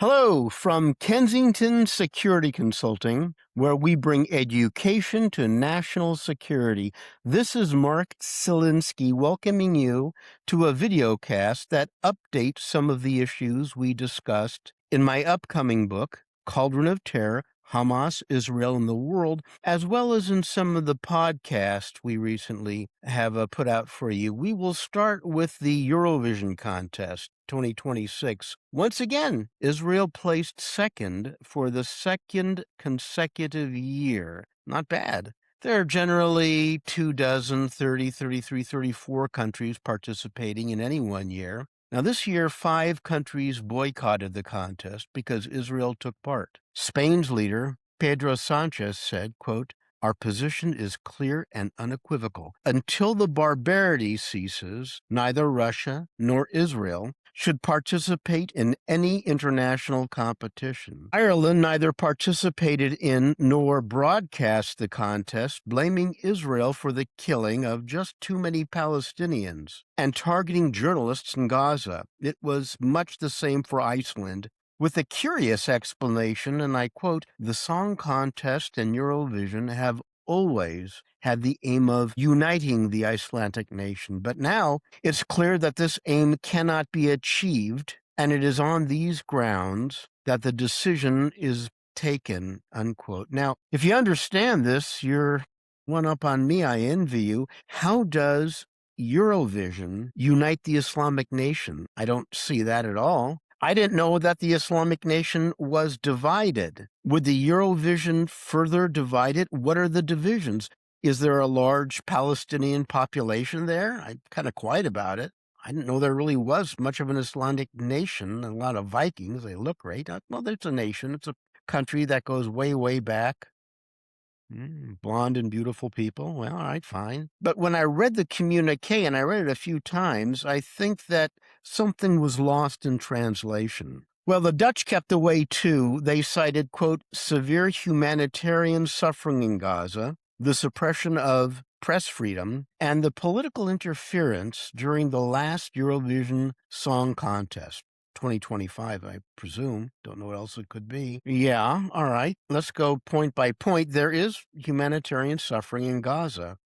Hello from Kensington Security Consulting, where we bring education to national security. This is Mark Zielinski welcoming you to a videocast that updates some of the issues we discussed in my upcoming book, Cauldron of Terror, Hamas, Israel, and the World, as well as in some of the podcasts we recently have put out for you. We will start with the Eurovision contest 2026. Once again, Israel placed second for the second consecutive year. Not bad. There are generally 24, 30, 33, 34 countries participating in any one year. Now, this year, 5 countries boycotted the contest because Israel took part. Spain's leader, Pedro Sanchez, said, quote, "Our position is clear and unequivocal. Until the barbarity ceases, neither Russia nor Israel should participate in any international competition." Ireland neither participated in nor broadcast the contest, blaming Israel for the killing of just too many Palestinians and targeting journalists in Gaza. It was much the same for Iceland, with a curious explanation, and I quote, "The song contest and Eurovision have always had the aim of uniting the Icelandic nation, but now it's clear that this aim cannot be achieved, and it is on these grounds that the decision is taken," unquote. Now, if you understand this, you're one up on me. I envy you. How does Eurovision unite the Islamic nation? I don't see that at all. I didn't know that the Islamic nation was divided. Would the Eurovision further divide it? What are the divisions? Is there a large Palestinian population there? I'm kind of quiet about it. I didn't know there really was much of an Islamic nation. A lot of Vikings. They look great. Well, it's a nation. It's a country that goes way, way back. Blonde and beautiful people. Well, all right, fine. But when I read the communique, and I read it a few times, I think that something was lost in translation. Well, the Dutch kept away too. They cited, quote, "severe humanitarian suffering in Gaza, the suppression of press freedom, and the political interference during the last Eurovision Song Contest. 2025, I presume. Don't know what else it could be." Yeah, all right. Let's go point by point. There is humanitarian suffering in Gaza.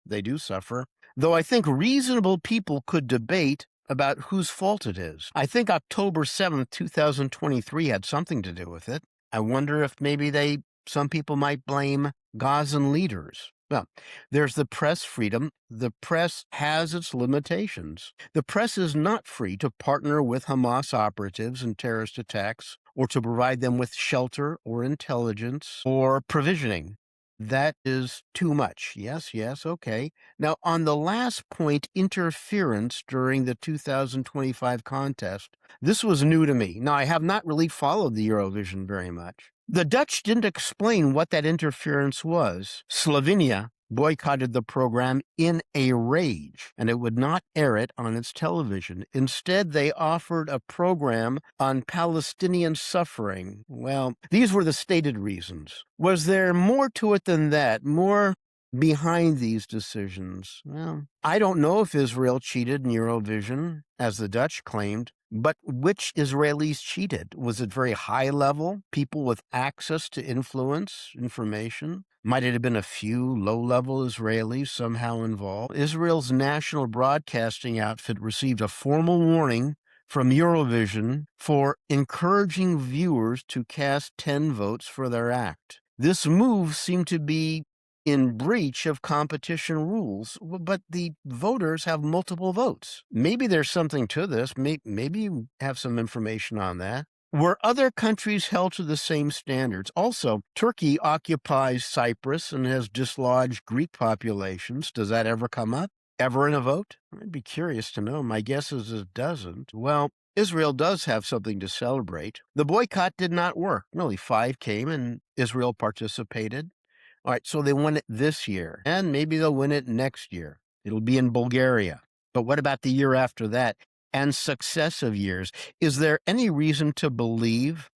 They do suffer. Though I think reasonable people could debate about whose fault it is. I think October 7th, 2023 had something to do with it. I wonder if maybe some people might blame Gazan leaders. Well, there's the press freedom. The press has its limitations. The press is not free to partner with Hamas operatives in terrorist attacks or to provide them with shelter or intelligence or provisioning. That is too much. Yes, okay. Now, on the last point, interference during the 2025 contest, this was new to me. Now, I have not really followed the Eurovision very much. The Dutch didn't explain what that interference was. Slovenia boycotted the program in a rage, and it would not air it on its television. Instead, they offered a program on Palestinian suffering. Well, these were the stated reasons. Was there more to it than that? More behind these decisions? Well, I don't know if Israel cheated in Eurovision, as the Dutch claimed, but which Israelis cheated? Was it very high level, people with access to influence, information? Might it have been a few low-level Israelis somehow involved? Israel's national broadcasting outfit received a formal warning from Eurovision for encouraging viewers to cast 10 votes for their act. This move seemed to be in breach of competition rules, but the voters have multiple votes. Maybe there's something to this. Maybe you have some information on that. Were other countries held to the same standards? Also, Turkey occupies Cyprus and has dislodged Greek populations. Does that ever come up? Ever in a vote? I'd be curious to know. My guess is it doesn't. Well, Israel does have something to celebrate. The boycott did not work. Only 5 came and Israel participated. All right, so they won it this year, and maybe they'll win it next year. It'll be in Bulgaria. But what about the year after that and successive years? Is there any reason to believe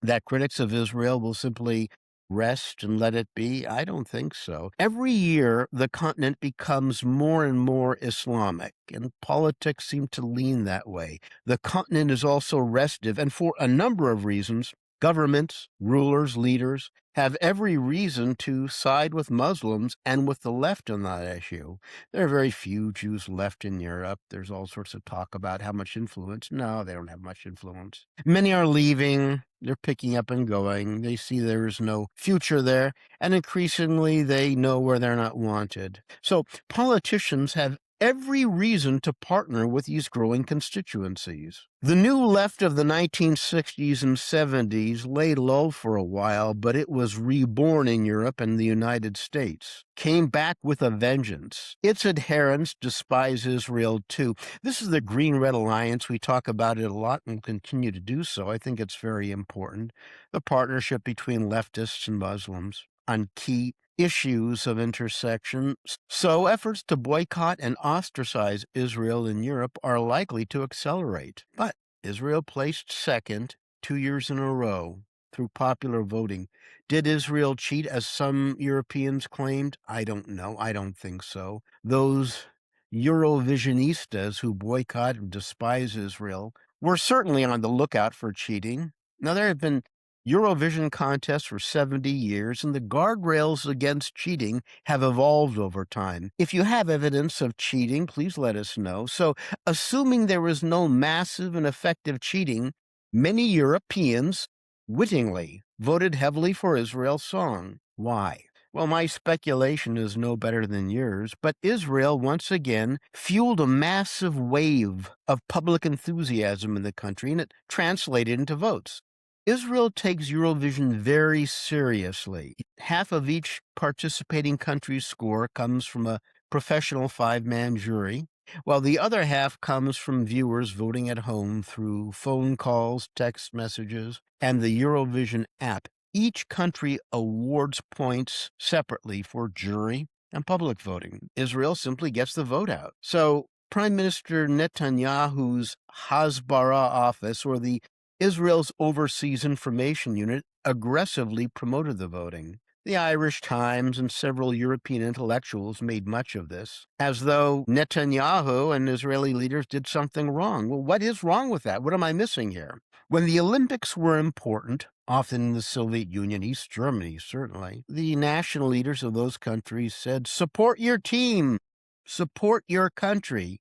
that critics of Israel will simply rest and let it be? I don't think so. Every year, the continent becomes more and more Islamic, and politics seem to lean that way. The continent is also restive, and for a number of reasons, governments, rulers, leaders have every reason to side with Muslims and with the left on that issue. There are very few Jews left in Europe. There's all sorts of talk about how much influence. No, they don't have much influence. Many are leaving. They're picking up and going. They see there is no future there, and increasingly they know where they're not wanted. So politicians have every reason to partner with these growing constituencies. The new left of the 1960s and 70s lay low for a while, but it was reborn in Europe and the United States. Came back with a vengeance. Its adherents despise Israel too. This is the Green-Red Alliance. We talk about it a lot and will continue to do so. I think it's very important. The partnership between leftists and Muslims on key issues of intersection. So efforts to boycott and ostracize Israel in Europe are likely to accelerate. But Israel placed second 2 years in a row through popular voting. Did Israel cheat, as some Europeans claimed? I don't know. I don't think so. Those Eurovisionistas who boycott and despise Israel were certainly on the lookout for cheating. Now, there have been Eurovision contests for 70 years, and the guardrails against cheating have evolved over time. If you have evidence of cheating, please let us know. So, assuming there was no massive and effective cheating, many Europeans wittingly voted heavily for Israel's song. Why? Well, my speculation is no better than yours, but Israel once again fueled a massive wave of public enthusiasm in the country, and it translated into votes. Israel takes Eurovision very seriously. Half of each participating country's score comes from a professional 5-man jury, while the other half comes from viewers voting at home through phone calls, text messages, and the Eurovision app. Each country awards points separately for jury and public voting. Israel simply gets the vote out. So Prime Minister Netanyahu's Hasbara office, or the Israel's Overseas Information Unit, aggressively promoted the voting. The Irish Times and several European intellectuals made much of this, as though Netanyahu and Israeli leaders did something wrong. Well, what is wrong with that? What am I missing here? When the Olympics were important, often in the Soviet Union, East Germany certainly, the national leaders of those countries said, support your team, support your country.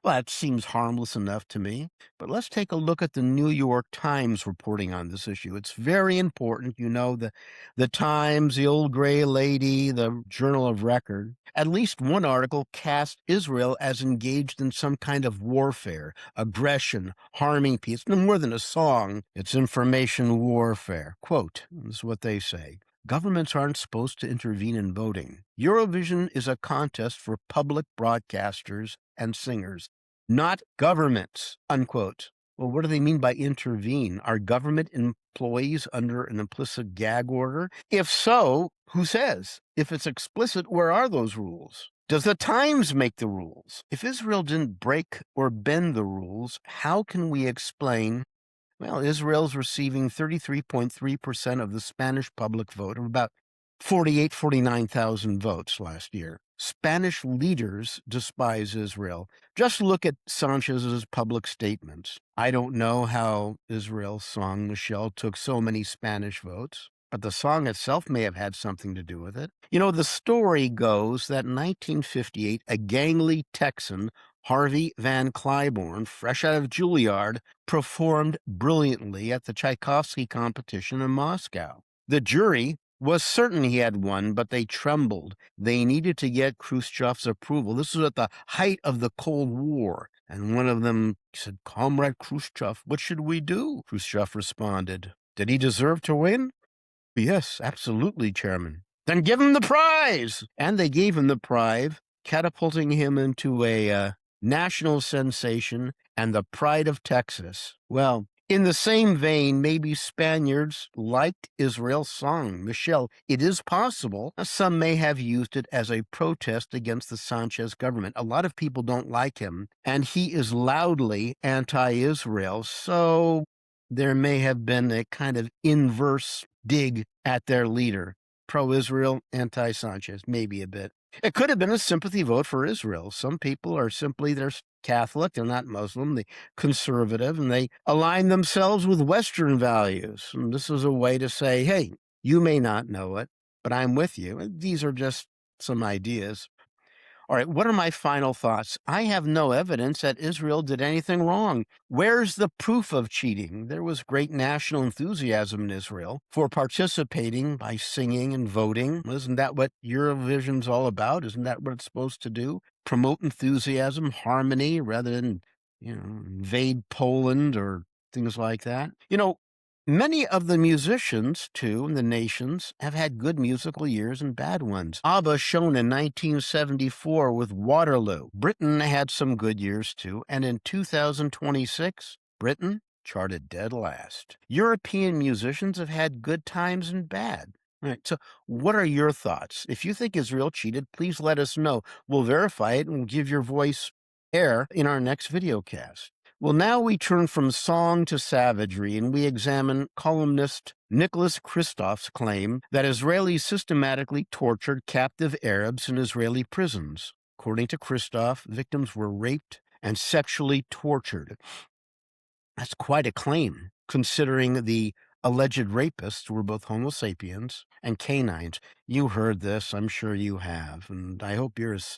Well, that seems harmless enough to me, but let's take a look at the New York Times reporting on this issue. It's very important. You know, the Times, the old gray lady, the journal of record. At least one article cast Israel as engaged in some kind of warfare, aggression, harming peace. No more than a song, it's information warfare. Quote, this is what they say. Governments aren't supposed to intervene in voting. Eurovision is a contest for public broadcasters and singers, not governments, unquote. Well, what do they mean by intervene? Are government employees under an implicit gag order? If so, who says? If it's explicit, where are those rules? Does the Times make the rules? If Israel didn't break or bend the rules, how can we explain, well, Israel's receiving 33.3% of the Spanish public vote, or about 49,000 votes last year. Spanish leaders despise Israel. Just look at Sanchez's public statements. I don't know how Israel's song, Michelle, took so many Spanish votes, but the song itself may have had something to do with it. You know, the story goes that in 1958, a gangly Texan, Harvey Van Cliburn, fresh out of Juilliard, performed brilliantly at the Tchaikovsky competition in Moscow. The jury was certain he had won, but they trembled. They needed to get Kristoff's approval. This was at the height of the Cold War. And one of them said, Comrade Kristoff, what should we do? Kristoff responded, did he deserve to win? Yes, absolutely, Chairman. Then give him the prize! And they gave him the prize, catapulting him into a national sensation and the pride of Texas. Well, in the same vein, maybe Spaniards liked Israel's song, Michelle. It is possible some may have used it as a protest against the Sanchez government. A lot of people don't like him, and he is loudly anti-Israel, so there may have been a kind of inverse dig at their leader. Pro-Israel, anti-Sanchez, maybe a bit. It could have been a sympathy vote for Israel. Some people are simply, they're Catholic, they're not Muslim, they're conservative, and they align themselves with Western values. And this is a way to say, hey, you may not know it, but I'm with you. And these are just some ideas. All right, what are my final thoughts? I have no evidence that Israel did anything wrong. Where's the proof of cheating? There was great national enthusiasm in Israel for participating by singing and voting. Isn't that what Eurovision's all about? Isn't that what it's supposed to do? Promote enthusiasm, harmony, rather than, invade Poland or things like that. Many of the musicians, too, in the nations have had good musical years and bad ones. ABBA shone in 1974 with Waterloo. Britain had some good years, too, and in 2026, Britain charted dead last. European musicians have had good times and bad. All right, so what are your thoughts? If you think Israel cheated, please let us know. We'll verify it and give your voice air in our next videocast. Well, now we turn from song to savagery, and we examine columnist Nicholas Kristoff's claim that Israelis systematically tortured captive Arabs in Israeli prisons. According to Kristoff, victims were raped and sexually tortured. That's quite a claim, considering the alleged rapists were both Homo sapiens and canines. You heard this, I'm sure you have, and I hope you're as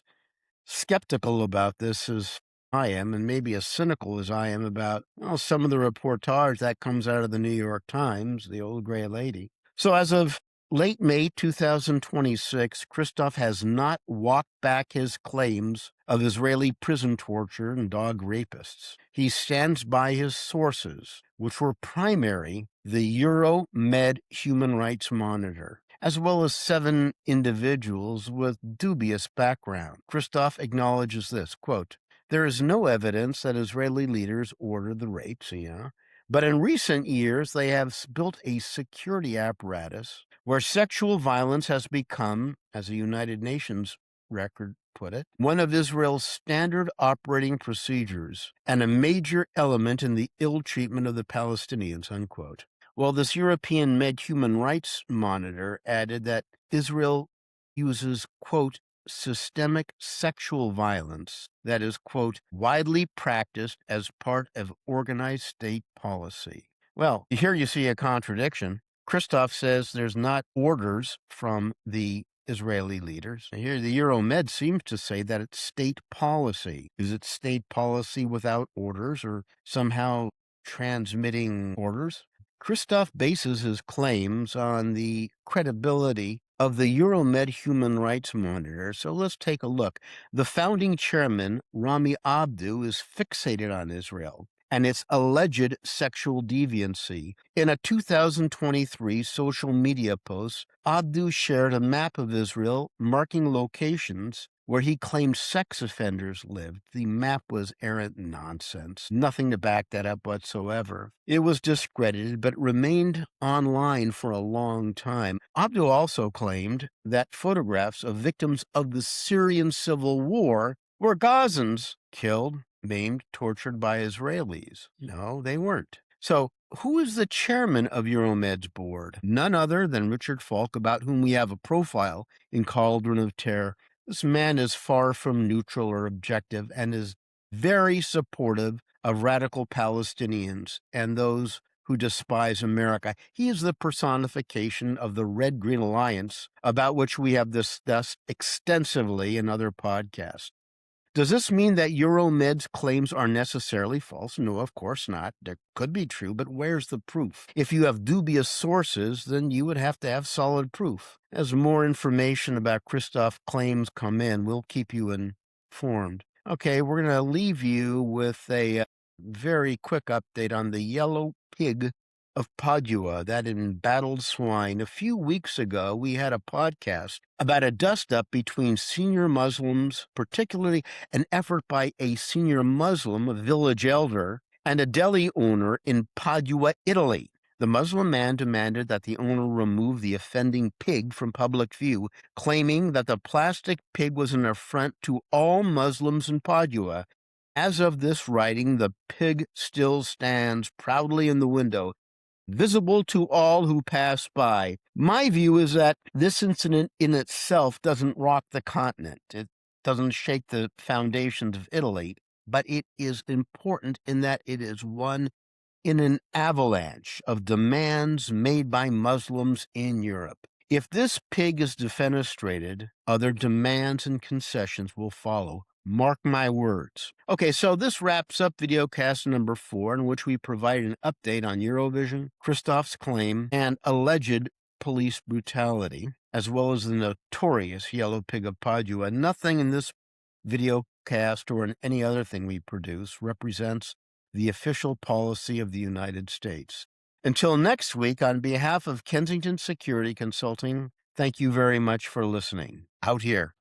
skeptical about this as I am, and maybe as cynical as I am about some of the reportage that comes out of the New York Times, the old gray lady. So as of late May 2026, Kristoff has not walked back his claims of Israeli prison torture and dog rapists. He stands by his sources, which were primary the Euromed Human Rights Monitor, as well as 7 individuals with dubious background. Kristoff acknowledges this, quote, "There is no evidence that Israeli leaders ordered the rapes, but in recent years they have built a security apparatus where sexual violence has become, as the United Nations record put it, one of Israel's standard operating procedures and a major element in the ill treatment of the Palestinians," unquote. Well, this European Med Human Rights Monitor added that Israel uses, quote, systemic sexual violence that is, quote, widely practiced as part of organized state policy. Well, here you see a contradiction. Kristoff says there's not orders from the Israeli leaders. Here, the Euromed seems to say that it's state policy. Is it state policy without orders or somehow transmitting orders? Kristoff bases his claims on the credibility of the Euromed Human Rights Monitor. So let's take a look. The founding chairman, Rami Abdu, is fixated on Israel and its alleged sexual deviancy. In a 2023 social media post, Abdu shared a map of Israel marking locations where he claimed sex offenders lived. The map was errant nonsense, nothing to back that up whatsoever. It was discredited, but remained online for a long time. Abdul also claimed that photographs of victims of the Syrian civil war were Gazans killed, maimed, tortured by Israelis. No, they weren't. So who is the chairman of Euromed's board? None other than Richard Falk, about whom we have a profile in Cauldron of Terror. This man is far from neutral or objective and is very supportive of radical Palestinians and those who despise America. He is the personification of the Red-Green Alliance, about which we have discussed extensively in other podcasts. Does this mean that Euromed's claims are necessarily false? No, of course not. They could be true, but where's the proof? If you have dubious sources, then you would have to have solid proof. As more information about Kristoff claims come in, we'll keep you informed. Okay, we're going to leave you with a very quick update on the yellow pig of Padua, that embattled swine. A few weeks ago, we had a podcast about a dust-up between senior Muslims, particularly an effort by a senior Muslim, a village elder, and a deli owner in Padua, Italy. The Muslim man demanded that the owner remove the offending pig from public view, claiming that the plastic pig was an affront to all Muslims in Padua. As of this writing, the pig still stands proudly in the window. visible to all who pass by. My view is that this incident in itself doesn't rock the continent. It doesn't shake the foundations of Italy, but it is important in that it is one in an avalanche of demands made by Muslims in Europe. If this pig is defenestrated, other demands and concessions will follow. Mark my words. Okay, so this wraps up Videocast number 4, in which we provide an update on Eurovision, Kristoff's claim, and alleged police brutality, as well as the notorious Yellow Pig of Padua. Nothing in this Videocast or in any other thing we produce represents the official policy of the United States. Until next week, on behalf of Kensington Security Consulting, thank you very much for listening. Out here.